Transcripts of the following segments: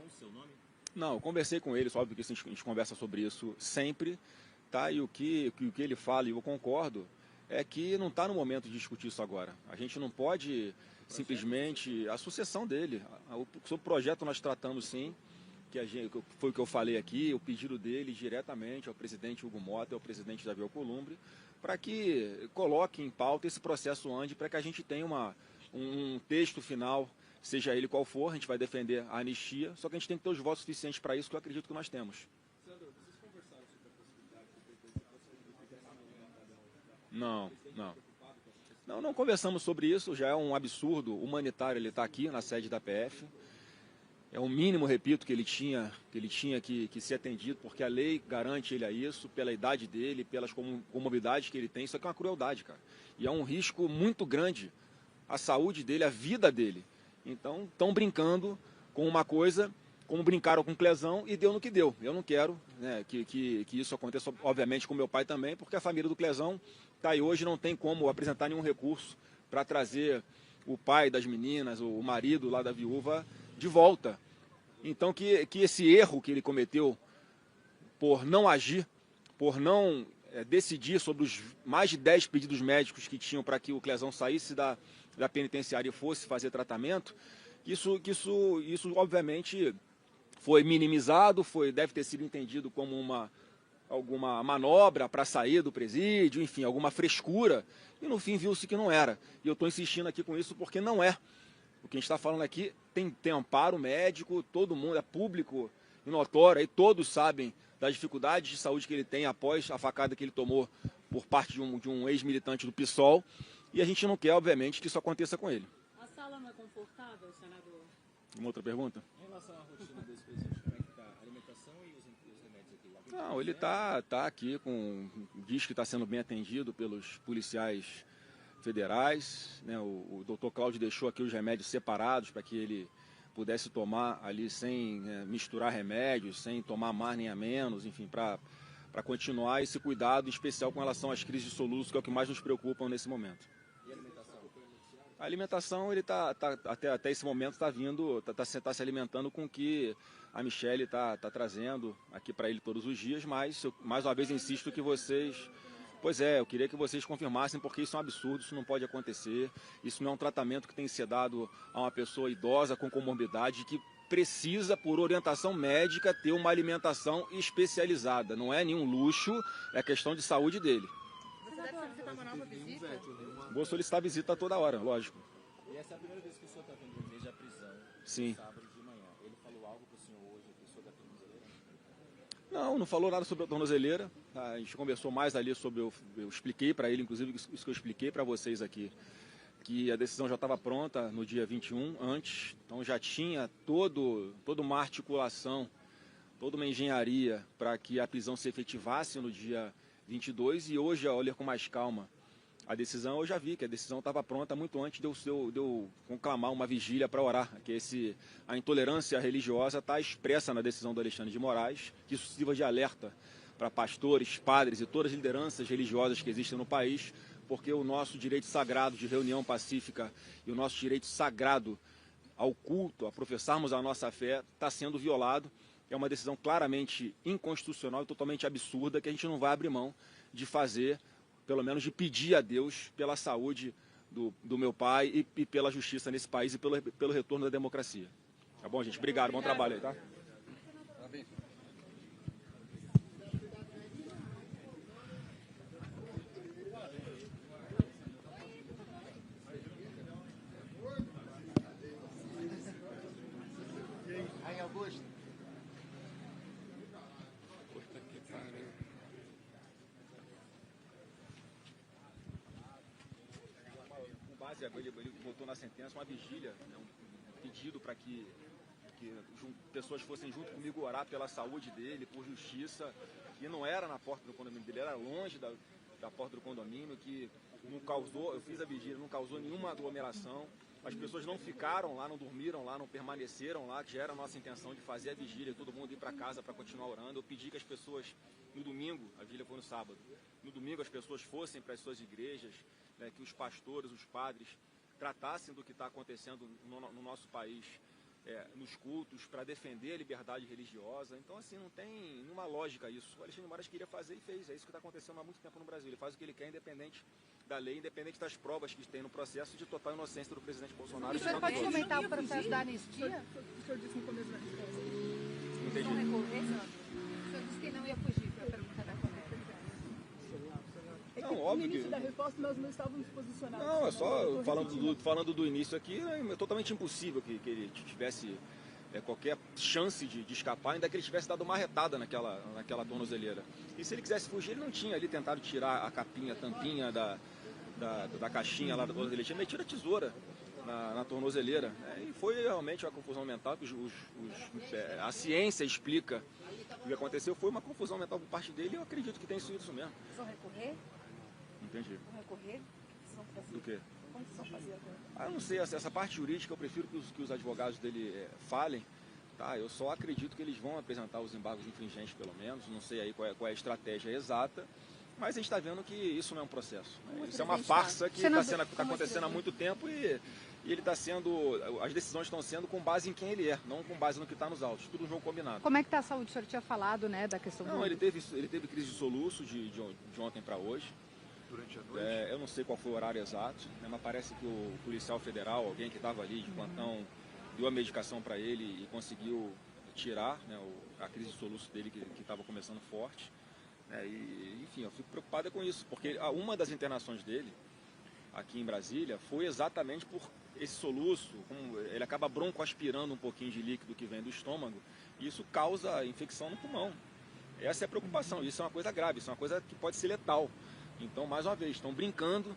com o seu nome? Não, eu conversei com ele, óbvio que a gente conversa sobre isso sempre, tá? E o que ele fala, e eu concordo, é que não está no momento de discutir isso agora. A gente não pode simplesmente... A sucessão dele. Sobre o projeto nós tratamos sim, foi o que eu falei aqui, o pedido dele diretamente ao presidente Hugo Mota e ao presidente Davi Alcolumbre, para que coloque em pauta esse processo ande, para que a gente tenha um texto final, seja ele qual for, a gente vai defender a anistia, só que a gente tem que ter os votos suficientes para isso, que eu acredito que nós temos. Senador, vocês conversaram sobre a possibilidade de Não, não. Não conversamos sobre isso, já é um absurdo humanitário ele estar aqui na sede da PF. É o mínimo, repito, que ele tinha que ser atendido, porque a lei garante ele a isso, pela idade dele, pelas comorbidades que ele tem. Isso aqui é uma crueldade, cara. E é um risco muito grande à saúde dele, à vida dele. Então, estão brincando com uma coisa, como brincaram com o Clezão, e deu no que deu. Eu não quero, né, que isso aconteça, obviamente, com meu pai também, porque a família do Clezão está aí hoje, não tem como apresentar nenhum recurso para trazer o pai das meninas, o marido lá da viúva, de volta. Então, que esse erro que ele cometeu por não agir, por não decidir sobre os mais de 10 pedidos médicos que tinham para que o Clezão saísse da penitenciária e fosse fazer tratamento, isso obviamente foi minimizado, deve ter sido entendido como alguma manobra para sair do presídio, enfim, alguma frescura, e no fim viu-se que não era. E eu estou insistindo aqui com isso porque não é. O que a gente está falando aqui tem amparo médico, todo mundo é público e notório, aí todos sabem das dificuldades de saúde que ele tem após a facada que ele tomou por parte de um ex-militante do PSOL, e a gente não quer, obviamente, que isso aconteça com ele. A sala não é confortável, senador? Uma outra pergunta? Em relação à rotina desse presidente, como é que está a alimentação e os remédios aqui? Não, ele tá aqui diz que está sendo bem atendido pelos policiais federais, né? O doutor Cláudio deixou aqui os remédios separados para que ele pudesse tomar ali sem misturar remédios, sem tomar mais nem a menos, enfim, para continuar esse cuidado especial com relação às crises de soluço, que é o que mais nos preocupa nesse momento. E a alimentação? A alimentação, ele até esse momento está se alimentando com o que a Michele está trazendo aqui para ele todos os dias, mas eu, mais uma vez insisto que vocês... Pois é, eu queria que vocês confirmassem, porque isso é um absurdo, isso não pode acontecer, isso não é um tratamento que tem que ser dado a uma pessoa idosa com comorbidade que precisa, por orientação médica, ter uma alimentação especializada. Não é nenhum luxo, é questão de saúde dele. Você deve solicitar uma nova visita? Vou solicitar visita toda hora, lógico. E essa é a primeira vez que o senhor está vindo desde a prisão, Sim. sábado de manhã. Ele falou algo para o senhor hoje aqui sobre a tornozeleira? Não falou nada sobre a tornozeleira. A gente conversou mais ali sobre... Eu expliquei para ele, inclusive, isso que eu expliquei para vocês aqui, que a decisão já estava pronta no dia 21, antes. Então já tinha toda uma articulação, toda uma engenharia para que a prisão se efetivasse no dia 22. E hoje, ao ler com mais calma a decisão, eu já vi que a decisão estava pronta muito antes de eu conclamar uma vigília para orar, que a intolerância religiosa está expressa na decisão do Alexandre de Moraes, que isso sirva de alerta para pastores, padres e todas as lideranças religiosas que existem no país, porque o nosso direito sagrado de reunião pacífica e o nosso direito sagrado ao culto, a professarmos a nossa fé, está sendo violado. É uma decisão claramente inconstitucional e totalmente absurda, que a gente não vai abrir mão de fazer, pelo menos de pedir a Deus pela saúde do meu pai e pela justiça nesse país e pelo retorno da democracia. Tá bom, gente? Obrigado, bom trabalho aí, tá? Aí, Augusto. Com base, ele botou na sentença uma vigília, né, um pedido para que pessoas fossem junto comigo orar pela saúde dele, por justiça, que não era na porta do condomínio dele, era longe da porta do condomínio, que não causou, eu fiz a vigília, não causou nenhuma aglomeração. As pessoas não ficaram lá, não dormiram lá, não permaneceram lá, que já era a nossa intenção de fazer a vigília e todo mundo ir para casa para continuar orando. Eu pedi que as pessoas, no domingo, a vigília foi no sábado, no domingo as pessoas fossem para as suas igrejas, né, que os pastores, os padres, tratassem do que está acontecendo no nosso país nos cultos para defender a liberdade religiosa. Então, assim, não tem nenhuma lógica isso. O Alexandre de Moraes queria fazer e fez. É isso que está acontecendo há muito tempo no Brasil. Ele faz o que ele quer, independente da lei, independente das provas que tem no processo de total inocência do presidente Bolsonaro. O senhor pode comentar o processo da anistia? O senhor disse no começo da resposta. Não entendi. Vão recorrer, senador? O senhor disse que não ia fugir para a pergunta da colega. Não, óbvio No início que... da resposta nós não estávamos posicionados. Não, é só Senador. falando do início aqui, é totalmente impossível que ele tivesse qualquer chance de escapar, ainda que ele tivesse dado uma retada naquela tornozeleira. E se ele quisesse fugir, ele não tinha ali tentado tirar a capinha, a tampinha da caixinha lá da tornozeleira, ele tinha metido a tesoura na tornozeleira. E foi realmente uma confusão mental, que a ciência explica o que aconteceu, foi uma confusão mental por parte dele, e eu acredito que tem sido isso mesmo. Vão recorrer? Entendi. Vão recorrer? O que vocês vão fazer? Do quê? Como vocês vão fazer agora? Eu não sei, essa parte jurídica eu prefiro que os advogados dele falem, tá? Eu só acredito que eles vão apresentar os embargos infringentes, pelo menos, não sei aí qual é a estratégia exata, mas a gente está vendo que isso não é um processo, né? Isso é uma farsa que está acontecendo há muito tempo e ele está sendo, as decisões estão sendo com base em quem ele é, não com base no que está nos autos, tudo um jogo combinado. Como é que está a saúde? O senhor tinha falado, né, da questão Não, ele teve crise de soluço de ontem para hoje. Durante a noite? Eu não sei qual foi o horário exato, né, mas parece que o policial federal, alguém que estava ali de plantão, deu a medicação para ele e conseguiu tirar, né, a crise de soluço dele que estava começando forte. Né, enfim, eu fico preocupada com isso, porque uma das internações dele aqui em Brasília foi exatamente por esse soluço, ele acaba broncoaspirando um pouquinho de líquido que vem do estômago, e isso causa infecção no pulmão. Essa é a preocupação, isso é uma coisa grave, isso é uma coisa que pode ser letal. Então, mais uma vez, estão brincando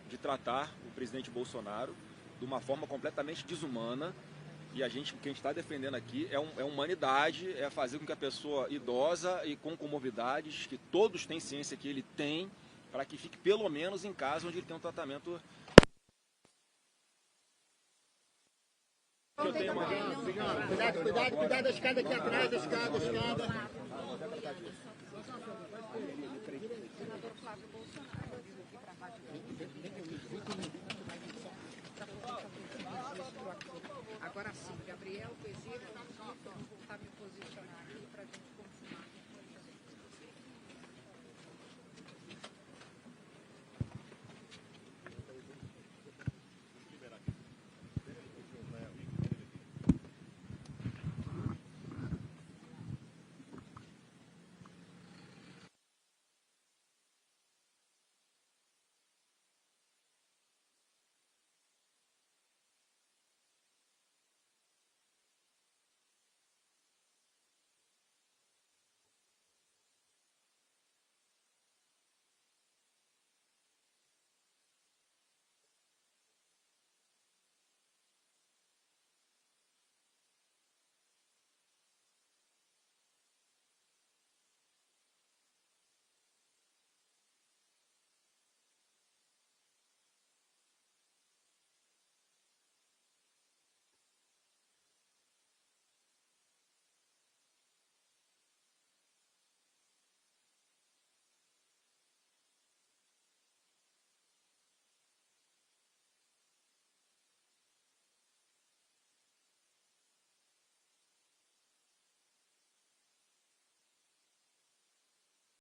de tratar o presidente Bolsonaro de uma forma completamente desumana, e o que a gente está defendendo aqui é humanidade, é fazer com que a pessoa idosa e com comorbidades, que todos têm ciência que ele tem, para que fique pelo menos em casa onde ele tem um tratamento. Cuidado a escada aqui atrás, a escada. senador Flávio Bolsonaro diz aqui para a Rádio Agora sim.